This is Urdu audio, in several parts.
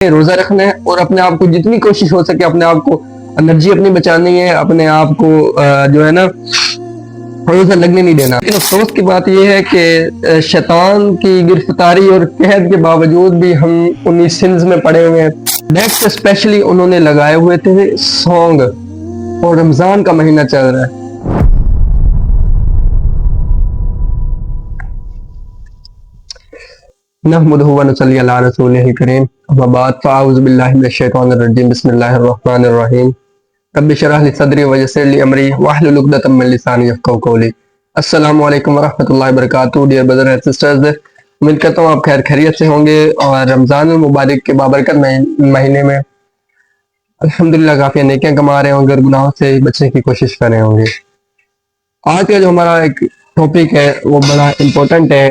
روزہ رکھنا ہے اور اپنے آپ کو جتنی کوشش ہو سکے اپنے آپ کو انرجی اپنی بچانی ہے، اپنے آپ کو جو ہے نا روزہ لگنے نہیں دینا۔ لیکن افسوس کی بات یہ ہے کہ شیطان کی گرفتاری اور قید کے باوجود بھی ہم انہی سنز میں پڑے ہوئے ہیں۔ نیکسٹ اسپیشلی انہوں نے لگائے ہوئے تھے سانگ، اور رمضان کا مہینہ چل رہا ہے۔ نحمدہ و نصلی علی رسولہ الکریم، اما بعد فاعوذ باللہ من الشیطان الرجیم، بسم اللہ الرحمن الرحیم۔ رب اشرح لی صدری ویسر لی امری واحلل عقدۃ من لسانی یفقہوا قولی۔ السلام علیکم ورحمۃ اللہ وبرکاتہ، ڈیئر برادر اینڈ سسٹرز، امید کرتا ہوں آپ خیر خیریت سے ہوں گے اور رمضان المبارک کے بابرکت مہینے میں الحمدللہ کافی نیکیاں کما رہے ہوں گے اور گناہوں سے بچنے کی کوشش کر رہے ہوں گے۔ آج کا جو ہمارا ایک ٹاپک ہے وہ بڑا امپورٹنٹ ہے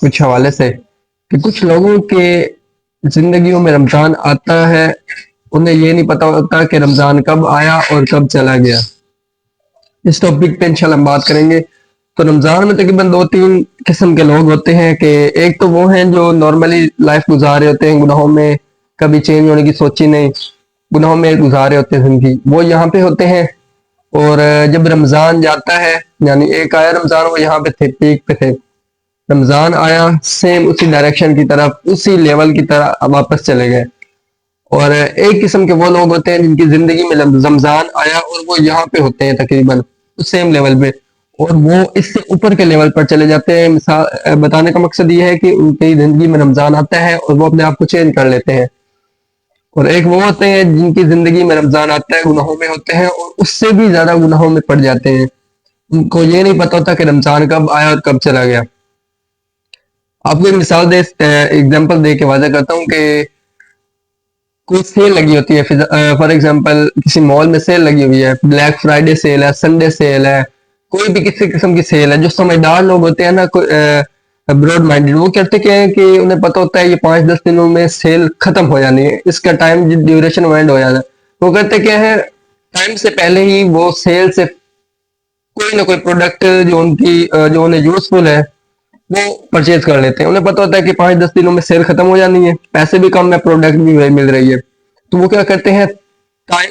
کچھ حوالے سے، کہ کچھ لوگوں کے زندگیوں میں رمضان آتا ہے، انہیں یہ نہیں پتا ہوتا کہ رمضان کب آیا اور کب چلا گیا۔ اس ٹاپک پہ انشاءاللہ ہم بات کریں گے۔ تو رمضان میں تقریباً 2-3 قسم کے لوگ ہوتے ہیں، کہ ایک تو وہ ہیں جو نارملی لائف گزار رہے ہوتے ہیں، گناہوں میں کبھی چینج ہونے کی سوچی نہیں، گناہوں میں گزار رہے ہوتے ہیں زندگی، وہ یہاں پہ ہوتے ہیں۔ اور جب رمضان جاتا ہے، یعنی ایک آیا رمضان، وہ یہاں پہ تھے، پیک پہ تھے، رمضان آیا سیم اسی ڈائریکشن کی طرف، اسی لیول کی طرح واپس چلے گئے۔ اور ایک قسم کے وہ لوگ ہوتے ہیں جن کی زندگی میں رمضان آیا اور وہ یہاں پہ ہوتے ہیں تقریباً سیم لیول پہ، اور وہ اس سے اوپر کے لیول پر چلے جاتے ہیں۔ مثال بتانے کا مقصد یہ ہے کہ ان کی زندگی میں رمضان آتا ہے اور وہ اپنے آپ کو چینج کر لیتے ہیں۔ اور ایک وہ ہوتے ہیں جن کی زندگی میں رمضان آتا ہے، گناہوں میں ہوتے ہیں اور اس سے بھی زیادہ گناہوں میں پڑ جاتے ہیں، ان کو یہ نہیں پتا ہوتا کہ رمضان کب آیا اور کب چلا گیا۔ آپ کو ایک مثال ایگزامپل دے کے واضح کرتا ہوں کہ کوئی سیل لگی ہوتی ہے، فار ایگزامپل کسی مال میں سیل لگی ہوئی ہے، بلیک فرائیڈے سیل ہے، سنڈے سیل ہے، کوئی بھی کسی قسم کی سیل ہے۔ جو سمجھدار لوگ ہوتے ہیں نا، براڈ مائنڈڈ، وہ کہتے ہیں کہ انہیں پتہ ہوتا ہے یہ 5-10 دنوں میں سیل ختم ہو جانی ہے، اس کا ٹائم ڈیوریشن اینڈ ہو جانا ہے۔ وہ کہتے کیا ہے، ٹائم سے پہلے ہی وہ سیل سے کوئی نہ کوئی پروڈکٹ جو انہیں یوزفل ہے وہ پرچیز کر لیتے ہیں۔ انہیں پتہ ہوتا ہے کہ 5-10 دنوں میں سیل ختم ہو جانی ہے، پیسے بھی کم ہے، پروڈکٹ بھی مل رہی ہے، تو وہ کیا کرتے ہیں،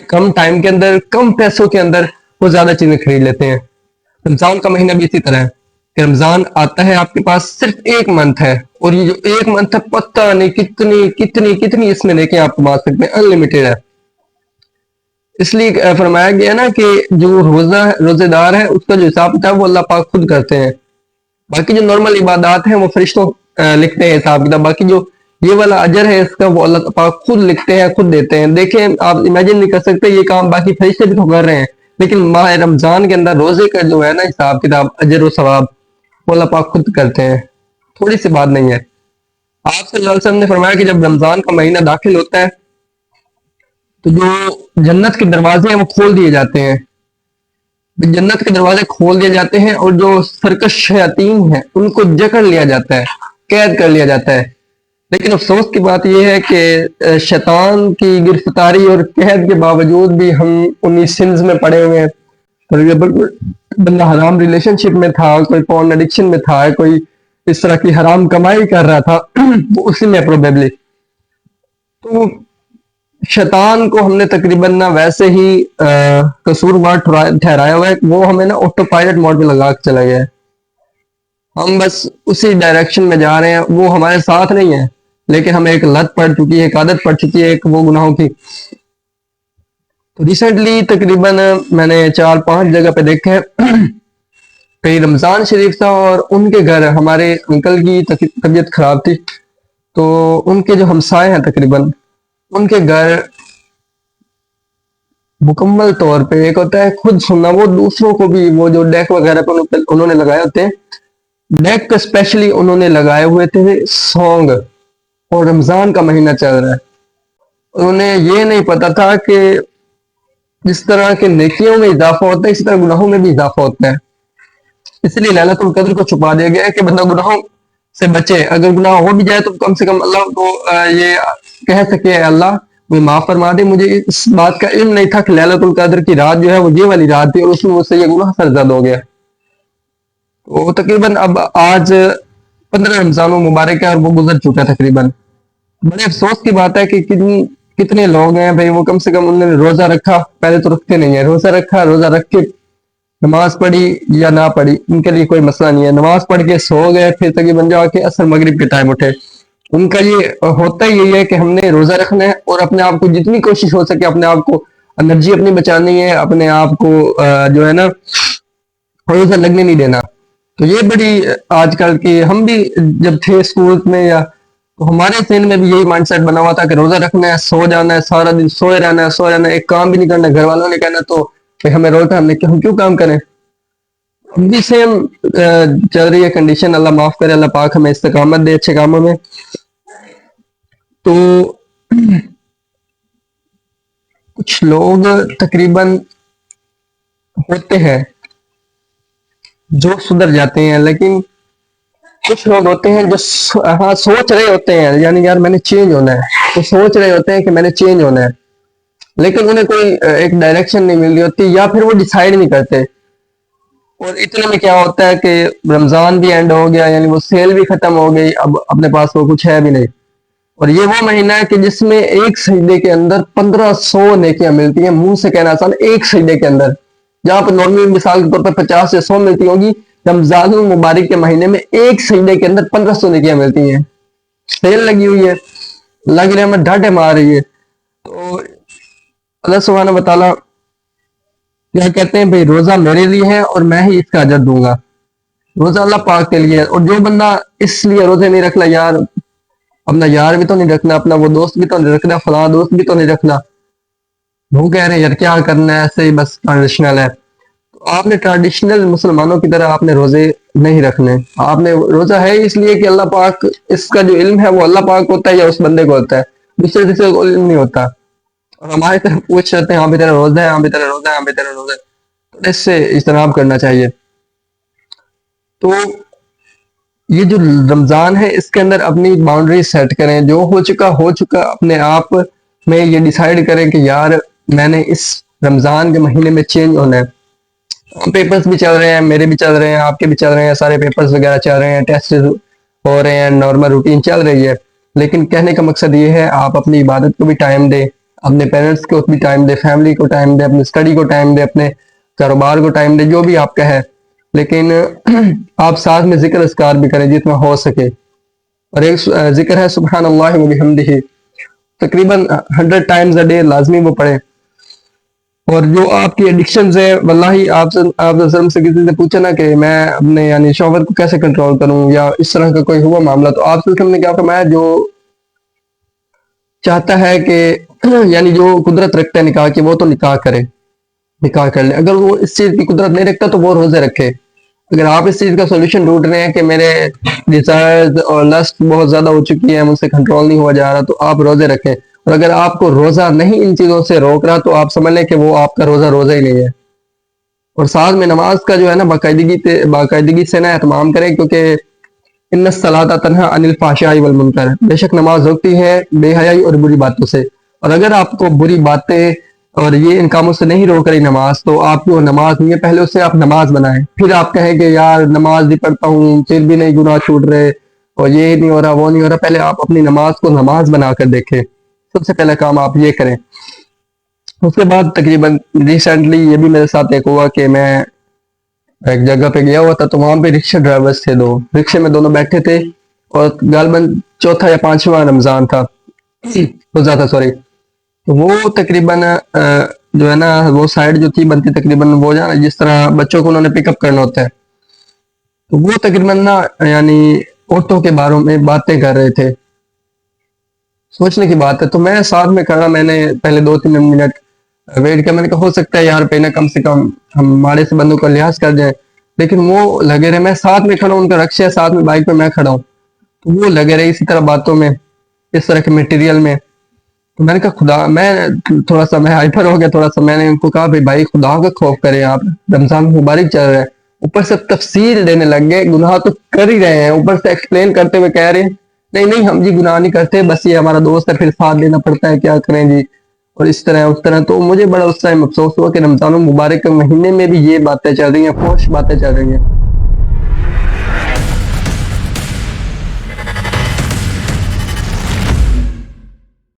کم ٹائم کے اندر، کم پیسوں کے اندر وہ زیادہ چیزیں خرید لیتے ہیں۔ رمضان کا مہینہ بھی اسی طرح ہے کہ رمضان آتا ہے، آپ کے پاس صرف 1 منتھ ہے، اور یہ جو 1 منتھ ہے پتہ نہیں کتنی اس میں نیکیاں آپ کما سکتے ہیں، انلمیٹڈ ہے۔ اس لیے فرمایا گیا نا کہ جو روزے دار ہے اس کا جو حساب کتاب وہ اللہ پاک خود کرتے ہیں۔ باقی جو نارمل عبادات ہیں وہ فرشتوں لکھتے ہیں حساب کتاب، باقی جو یہ والا اجر ہے اس کا وہ اللہ پاک خود لکھتے ہیں، خود دیتے ہیں۔ دیکھیں آپ امیجن نہیں کر سکتے یہ کام باقی فرشتے بھی تو کر رہے ہیں، لیکن ماہ رمضان کے اندر روزے کا جو ہے نا حساب کتاب، اجر و ثواب، وہ اللہ پاک خود کرتے ہیں، تھوڑی سی بات نہیں ہے۔ آپ صلی اللہ علیہ وسلم نے فرمایا کہ جب رمضان کا مہینہ داخل ہوتا ہے تو جو جنت کے دروازے ہیں وہ کھول دیے جاتے ہیں، جنت کے دروازے کھول دیے جاتے ہیں، اور جو سرکش شیاطین ہیں ان کو جکڑ لیا جاتا ہے، قید کر لیا جاتا ہے۔ لیکن افسوس کی بات یہ ہے کہ شیطان کی گرفتاری اور قید کے باوجود بھی ہم انہی سنز میں پڑے ہوئے ہیں۔ فار ایگزامپل بندہ حرام ریلیشن شپ میں تھا، کوئی پورن ایڈکشن میں تھا، کوئی اس طرح کی حرام کمائی کر رہا تھا، وہ اسی میں پروبیبلی، تو شیطان کو ہم نے تقریباً نا ویسے ہی قصوروار ٹھہرایا ہوا ہے، وہ ہمیں نا آٹو پائلٹ موڈ پہ لگا کے چلا گیا ہے، ہم بس اسی ڈائریکشن میں جا رہے ہیں، وہ ہمارے ساتھ نہیں ہے، لیکن ہمیں ایک لت پڑ چکی ہے، ایک عادت پڑ چکی ہے، ایک وہ گناہوں کی۔ تو ریسنٹلی تقریباً میں نے 4-5 جگہ پہ دیکھا ہے، کئی رمضان شریف تھا اور ان کے گھر، ہمارے انکل کی طبیعت خراب تھی، تو ان کے جو ہمسائے ہیں تقریباً ان کے گھر مکمل طور پہ، ایک ہوتا ہے خود سننا، وہ دوسروں کو بھی، وہ جو ڈیک وغیرہ پہ انہوں نے لگائے ہوتے ہیں، ڈیک پہ اسپیشلی انہوں نے لگائے ہوئے تھے سانگ، اور رمضان کا مہینہ چل رہا ہے۔ انہیں یہ نہیں پتا تھا کہ جس طرح کے نیکیوں میں اضافہ ہوتا ہے اسی طرح گناہوں میں بھی اضافہ ہوتا ہے، اس لیے لیلۃ القدر کو چھپا دیا گیا ہے کہ بندہ گناہوں سے بچے، اگر گناہ ہو بھی جائے تو کم سے کم اللہ کو یہ کہہ سکے، اے اللہ مجھے معاف فرما دے، مجھے اس بات کا علم نہیں تھا کہ لیلۃ القدر کی رات جو ہے وہ یہ والی رات تھی، اور اس میں مجھ سے یہ گناہ سرزد ہو گیا۔ وہ تقریباً اب آج 15 رمضان مبارک ہے اور وہ گزر چکا ہے تقریباً، بڑے افسوس کی بات ہے کہ کتنے لوگ ہیں بھائی، وہ کم سے کم انہوں نے روزہ رکھا، پہلے تو رکھتے نہیں ہیں، روزہ رکھا، روزہ رکھ کے نماز پڑھی یا نہ پڑھی ان کے لیے کوئی مسئلہ نہیں ہے، نماز پڑھ کے سو گئے، پھر تقریباً جا کے عصر مغرب کے ٹائم اٹھے، ان کا یہ ہوتا ہی یہی ہے کہ ہم نے روزہ رکھنا ہے اور اپنے آپ کو جتنی کوشش ہو سکے اپنے آپ کو انرجی اپنی بچانی ہے، اپنے آپ کو جو ہے نا روزہ لگنے نہیں دینا۔ تو یہ بڑی آج کل کی، ہم بھی جب تھے اسکول میں یا تو ہمارے ذہن میں بھی یہی مائنڈ سیٹ بنا ہوا تھا کہ روزہ رکھنا ہے، سو جانا ہے، سارا دن سوئے رہنا ہے، سوئے رہنا ہے، ایک کام بھی نہیں کرنا، گھر والوں نے کہنا تو کہ ہمیں روزہ، ہم کیوں کام کریں؟ اب بھی سیم چل رہی ہے کنڈیشن، اللہ معاف کرے، اللہ پاک ہمیں استقامت دے اچھے کاموں میں۔ تو کچھ لوگ تقریباً ہوتے ہیں جو سدھر جاتے ہیں، لیکن کچھ لوگ ہوتے ہیں جو ہاں سوچ رہے ہوتے ہیں، یعنی یار میں نے چینج ہونا ہے، تو سوچ رہے ہوتے ہیں کہ میں نے چینج ہونا ہے، لیکن انہیں کوئی ایک ڈائریکشن نہیں مل رہی ہوتی، یا پھر وہ ڈیسائیڈ نہیں کرتے۔ اور اتنے میں کیا ہوتا ہے کہ رمضان بھی اینڈ ہو گیا، یعنی وہ سیل بھی ختم ہو گئی، اب اپنے پاس وہ کچھ ہے بھی نہیں۔ اور یہ وہ مہینہ ہے کہ جس میں ایک سجدے کے اندر 1500 نیکیاں ملتی ہیں، منہ سے کہنا آسان، ایک سجدے کے اندر، جہاں پر نارملی مثال کے طور پر 50 سے 100 ملتی ہوگی، رمضان المبارک کے مہینے میں ایک سجدے کے اندر 1500 نیکیاں ملتی ہیں۔ سیل لگی ہوئی ہے، اللہ کی رحمت ڈھاٹے مار رہی ہے۔ تو اللہ سبحانہ و تعالیٰ کیا کہتے ہیں بھئی، روزہ میرے لیے ہے اور میں ہی اس کا اجر دوں گا، روزہ اللہ پاک کے لیے ہے۔ اور جو بندہ اس لیے روزے نہیں رکھنا، یار اپنا یار بھی تو نہیں رکھنا، اپنا وہ دوست بھی تو نہیں رکھنا، فلاں دوست بھی تو نہیں رکھنا، وہ کہہ رہے ہیں یار کیا کرنا ہے، ایسے ہی بس ٹریڈیشنل ہے، تو آپ نے ٹریڈیشنل مسلمانوں کی طرح آپ نے روزے نہیں رکھنے۔ آپ نے روزہ ہے اس لیے کہ اللہ پاک، اس کا جو علم ہے وہ اللہ پاک ہوتا ہے یا اس بندے کو ہوتا ہے، دوسرے کو علم نہیں ہوتا، اور ہماری طرف پوچھ رہتے ہیں ہاں بھی تیرا روزہ ہے، ہاں بھی تیرا روزہ ہے، ہاں بھی تیرا روزہ ہے، تو اس سے اجتناب کرنا چاہیے۔ تو یہ جو رمضان ہے اس کے اندر اپنی باؤنڈری سیٹ کریں، جو ہو چکا اپنے آپ میں یہ ڈیسائیڈ کریں کہ یار میں نے اس رمضان کے مہینے میں چینج ہونا ہے۔ پیپرز بھی چل رہے ہیں، میرے بھی چل رہے ہیں، آپ کے بھی چل رہے ہیں، سارے پیپرز وغیرہ چل رہے ہیں، ٹیسٹ ہو رہے ہیں، نارمل روٹین چل رہی ہے، لیکن کہنے کا مقصد یہ ہے آپ اپنی عبادت کو بھی ٹائم دیں، اپنے پیرنٹس کو بھی ٹائم دیں، فیملی کو ٹائم دیں، اپنی اسٹڈی کو ٹائم دیں، اپنے کاروبار کو ٹائم دیں، جو بھی آپ کا ہے، لیکن آپ ساتھ میں ذکر اذکار بھی کریں جتنا ہو سکے۔ اور ایک ذکر ہے سبحان اللہ و بحمدہ، تقریباً 100 ٹائمز اے ڈے لازمی وہ پڑھیں۔ اور جو آپ کی ایڈکشنز ہیں، واللہ آپ سے کسی نے پوچھا نا کہ میں اپنے یعنی شوہر کو کیسے کنٹرول کروں یا اس طرح کا کوئی ہوا معاملہ، تو آپ نے کیا فرمایا، جو چاہتا ہے کہ یعنی جو قدرت رکھتا ہے نکاح کی، وہ تو نکاح کرے، نکاح کر لے، اگر وہ اس چیز کی قدرت نہیں رکھتا تو وہ روزے رکھے۔ اگر آپ اس چیز کا سولوشن ڈھونڈ رہے ہیں کہ میرے ڈیزائرز اور لسٹ بہت زیادہ ہو چکی ہے، مجھ سے کنٹرول نہیں ہوا جا رہا، تو آپ روزے رکھیں۔ اور اگر آپ کو روزہ نہیں ان چیزوں سے روک رہا تو آپ سمجھ لیں کہ وہ آپ کا روزہ ہی نہیں ہے۔ اور ساتھ میں نماز کا جو ہے نا باقاعدگی سے نا اہتمام کریں، کیونکہ ان الصلاۃ تنہا عن الفحشاء والمنکر، بے شک نماز روکتی ہے بے حیائی اور بری باتوں سے۔ اور اگر آپ کو بری باتیں اور یہ ان کاموں سے نہیں روک رہی نماز، تو آپ کو نماز نہیں ہے، پہلے اسے آپ نماز بنائیں، پھر آپ کہیں کہ یار نماز بھی پڑھتا ہوں پھر بھی نہیں گناہ چھوٹ رہے اور یہ نہیں ہو رہا وہ نہیں ہو رہا، پہلے آپ اپنی نماز کو نماز بنا کر دیکھیں، سب سے پہلا کام آپ یہ کریں۔ اس کے بعد تقریباً ریسنٹلی یہ بھی میرے ساتھ ایک ہوا کہ میں ایک جگہ پہ گیا ہوا تھا، تو وہاں پہ رکشہ ڈرائیورز تھے، دو رکشے میں دونوں بیٹھے تھے، اور غالباً چوتھا یا پانچواں رمضان تھا، روزہ تھا سوری۔ تو وہ تقریباً جو ہے نا وہ سائڈ جو تھی بنتی تقریباً وہ جس طرح بچوں کو انہوں نے پک اپ کرنا ہوتا ہے، تو وہ تقریباً نا یعنی عورتوں کے باروں میں باتیں کر رہے تھے۔ سوچنے کی بات ہے، تو میں ساتھ میں کھڑا، میں نے پہلے 2-3 منٹ ویٹ کیا، میں نے کہا ہو سکتا ہے یار پہ نا کم سے کم ہمارے سے بندوں کا لحاظ کر جائیں، لیکن وہ لگے رہے، میں ساتھ میں کھڑا ہوں، ان کا رکشہ ہے ساتھ میں، بائک پہ میں کھڑا ہوں، تو وہ لگے رہے اسی طرح باتوں میں، اس طرح کے میٹیریل میں۔ تو میں نے کہا خدا، میں تھوڑا سا میں ہائپر ہو گیا تھوڑا سا، میں نے ان کو کہا بھائی خدا کا خوف کریں، آپ رمضان مبارک چل رہا ہے، اوپر سے تفصیل دینے لگ گئے، گناہ تو کر ہی رہے ہیں، اوپر سے ایکسپلین کرتے ہوئے کہہ رہے ہیں نہیں ہم جی گناہ نہیں کرتے، بس یہ ہمارا دوست ہے، پھر ساتھ دینا پڑتا ہے، کیا کریں جی، اور اس طرح اس طرح۔ تو مجھے بڑا اس ٹائم افسوس ہوا کہ رمضان المبارک کے مہینے میں بھی یہ باتیں چل رہی ہیں، فحش باتیں چل رہی ہیں۔